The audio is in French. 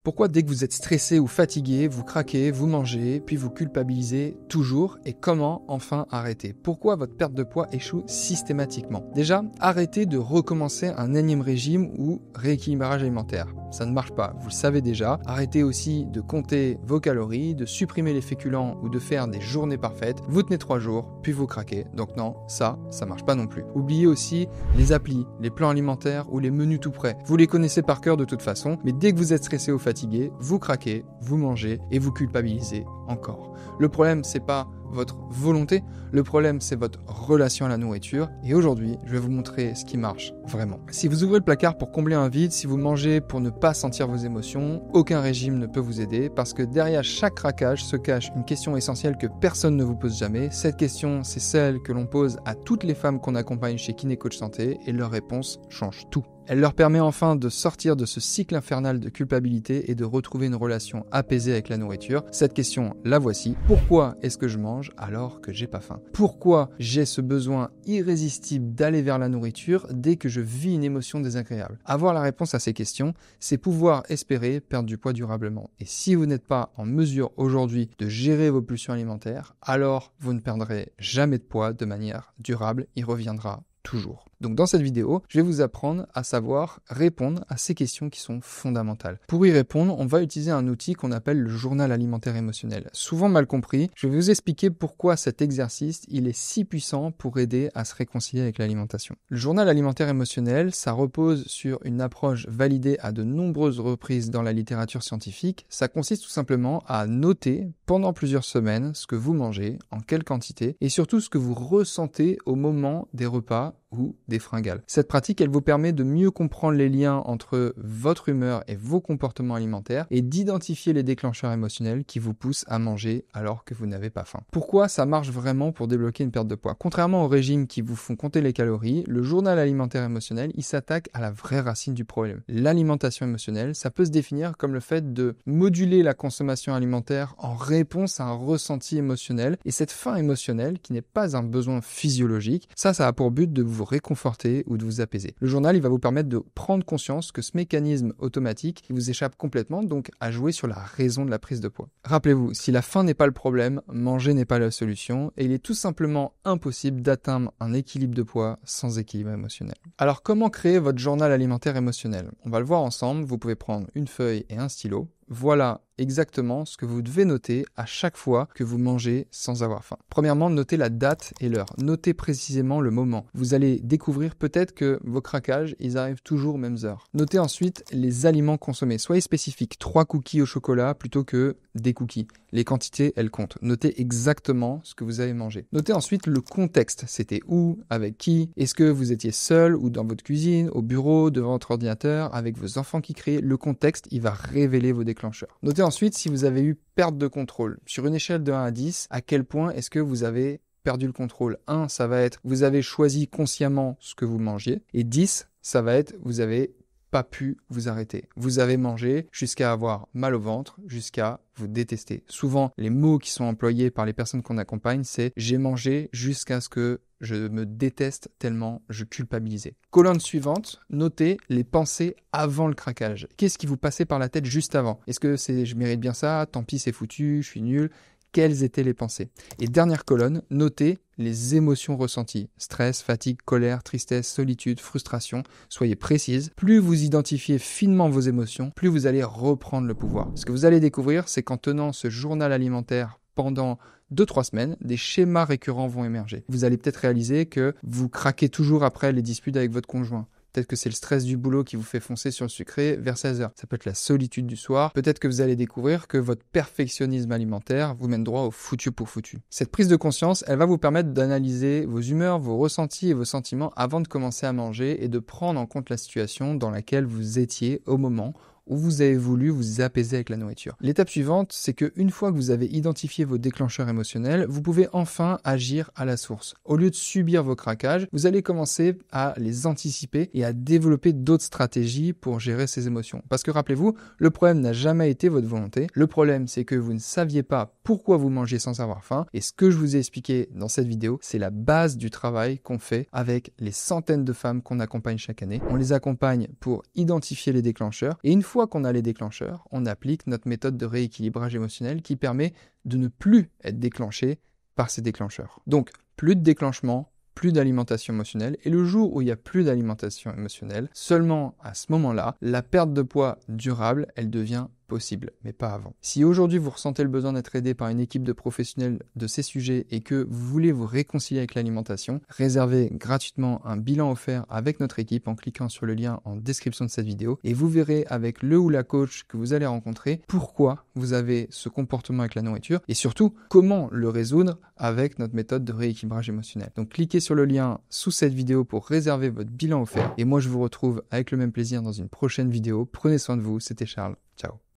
Pourquoi dès que vous êtes stressé ou fatigué, vous craquez, vous mangez, puis vous culpabilisez toujours? Et comment enfin arrêter? Pourquoi votre perte de poids échoue systématiquement? Déjà, arrêtez de recommencer un énième régime ou rééquilibrage alimentaire. Ça ne marche pas, vous le savez déjà. Arrêtez aussi de compter vos calories, de supprimer les féculents ou de faire des journées parfaites. Vous tenez 3 jours, puis vous craquez. Donc non, ça marche pas non plus. Oubliez aussi les applis, les plans alimentaires ou les menus tout prêts. Vous les connaissez par cœur de toute façon, mais dès que vous êtes stressé ou fatigué, vous craquez, vous mangez et vous culpabilisez encore. Le problème, c'est pas votre volonté, le problème c'est votre relation à la nourriture et aujourd'hui je vais vous montrer ce qui marche vraiment. Si vous ouvrez le placard pour combler un vide, si vous mangez pour ne pas sentir vos émotions, aucun régime ne peut vous aider parce que derrière chaque craquage se cache une question essentielle que personne ne vous pose jamais. Cette question, c'est celle que l'on pose à toutes les femmes qu'on accompagne chez Kiné Coach Santé et leur réponse change tout. Elle leur permet enfin de sortir de ce cycle infernal de culpabilité et de retrouver une relation apaisée avec la nourriture. Cette question, la voici. Pourquoi est-ce que je mange alors que j'ai pas faim? Pourquoi j'ai ce besoin irrésistible d'aller vers la nourriture dès que je vis une émotion désagréable? Avoir la réponse à ces questions, c'est pouvoir espérer perdre du poids durablement. Et si vous n'êtes pas en mesure aujourd'hui de gérer vos pulsions alimentaires, alors vous ne perdrez jamais de poids de manière durable. Il reviendra toujours. Donc dans cette vidéo, je vais vous apprendre à savoir répondre à ces questions qui sont fondamentales. Pour y répondre, on va utiliser un outil qu'on appelle le journal alimentaire émotionnel. Souvent mal compris, je vais vous expliquer pourquoi cet exercice, il est si puissant pour aider à se réconcilier avec l'alimentation. Le journal alimentaire émotionnel, ça repose sur une approche validée à de nombreuses reprises dans la littérature scientifique. Ça consiste tout simplement à noter pendant plusieurs semaines ce que vous mangez, en quelle quantité, et surtout ce que vous ressentez au moment des repas ou des fringales. Cette pratique, elle vous permet de mieux comprendre les liens entre votre humeur et vos comportements alimentaires et d'identifier les déclencheurs émotionnels qui vous poussent à manger alors que vous n'avez pas faim. Pourquoi ça marche vraiment pour débloquer une perte de poids? Contrairement aux régimes qui vous font compter les calories, le journal alimentaire émotionnel, il s'attaque à la vraie racine du problème. L'alimentation émotionnelle, ça peut se définir comme le fait de moduler la consommation alimentaire en réponse à un ressenti émotionnel et cette faim émotionnelle qui n'est pas un besoin physiologique, ça a pour but de vous réconforter ou de vous apaiser. Le journal, il va vous permettre de prendre conscience que ce mécanisme automatique il vous échappe complètement, donc à jouer sur la raison de la prise de poids. Rappelez-vous, si la faim n'est pas le problème, manger n'est pas la solution et il est tout simplement impossible d'atteindre un équilibre de poids sans équilibre émotionnel. Alors comment créer votre journal alimentaire émotionnel? On va le voir ensemble, vous pouvez prendre une feuille et un stylo. Voilà exactement ce que vous devez noter à chaque fois que vous mangez sans avoir faim. Premièrement, notez la date et l'heure. Notez précisément le moment. Vous allez découvrir peut-être que vos craquages, ils arrivent toujours aux mêmes heures. Notez ensuite les aliments consommés. Soyez spécifique. 3 cookies au chocolat plutôt que des cookies. Les quantités, elles comptent. Notez exactement ce que vous avez mangé. Notez ensuite le contexte. C'était où? Avec qui? Est-ce que vous étiez seul ou dans votre cuisine, au bureau, devant votre ordinateur, avec vos enfants qui criaient? Le contexte, il va révéler vos déclencheurs. Notez ensuite si vous avez eu perte de contrôle. Sur une échelle de 1 à 10, à quel point est-ce que vous avez perdu le contrôle? 1, ça va être vous avez choisi consciemment ce que vous mangiez. Et 10, ça va être vous avez pas pu vous arrêter. Vous avez mangé jusqu'à avoir mal au ventre, jusqu'à vous détester. Souvent, les mots qui sont employés par les personnes qu'on accompagne, c'est « j'ai mangé jusqu'à ce que je me déteste tellement je culpabilisais ». Colonne suivante, notez les pensées avant le craquage. Qu'est-ce qui vous passait par la tête juste avant? Est-ce que c'est « je mérite bien ça, tant pis c'est foutu, je suis nul ». Quelles étaient les pensées? Et dernière colonne, notez les émotions ressenties. Stress, fatigue, colère, tristesse, solitude, frustration. Soyez précise. Plus vous identifiez finement vos émotions, plus vous allez reprendre le pouvoir. Ce que vous allez découvrir, c'est qu'en tenant ce journal alimentaire pendant 2-3 semaines, des schémas récurrents vont émerger. Vous allez peut-être réaliser que vous craquez toujours après les disputes avec votre conjoint. Peut-être que c'est le stress du boulot qui vous fait foncer sur le sucré vers 16h. Ça peut être la solitude du soir. Peut-être que vous allez découvrir que votre perfectionnisme alimentaire vous mène droit au foutu pour foutu. Cette prise de conscience, elle va vous permettre d'analyser vos humeurs, vos ressentis et vos sentiments avant de commencer à manger et de prendre en compte la situation dans laquelle vous étiez au moment où vous avez voulu vous apaiser avec la nourriture. L'étape suivante, c'est qu'une fois que vous avez identifié vos déclencheurs émotionnels, vous pouvez enfin agir à la source. Au lieu de subir vos craquages, vous allez commencer à les anticiper et à développer d'autres stratégies pour gérer ces émotions. Parce que rappelez-vous, le problème n'a jamais été votre volonté. Le problème, c'est que vous ne saviez pas pourquoi vous mangez sans avoir faim. Et ce que je vous ai expliqué dans cette vidéo, c'est la base du travail qu'on fait avec les centaines de femmes qu'on accompagne chaque année. On les accompagne pour identifier les déclencheurs. Et une fois fois qu'on a les déclencheurs, on applique notre méthode de rééquilibrage émotionnel qui permet de ne plus être déclenché par ces déclencheurs. Donc, plus de déclenchement, plus d'alimentation émotionnelle, et le jour où il n'y a plus d'alimentation émotionnelle, seulement à ce moment-là, la perte de poids durable, elle devient possible, mais pas avant. Si aujourd'hui vous ressentez le besoin d'être aidé par une équipe de professionnels de ces sujets et que vous voulez vous réconcilier avec l'alimentation, réservez gratuitement un bilan offert avec notre équipe en cliquant sur le lien en description de cette vidéo et vous verrez avec le ou la coach que vous allez rencontrer pourquoi vous avez ce comportement avec la nourriture et surtout comment le résoudre avec notre méthode de rééquilibrage émotionnel. Donc cliquez sur le lien sous cette vidéo pour réserver votre bilan offert et moi je vous retrouve avec le même plaisir dans une prochaine vidéo. Prenez soin de vous, c'était Charles. Ciao.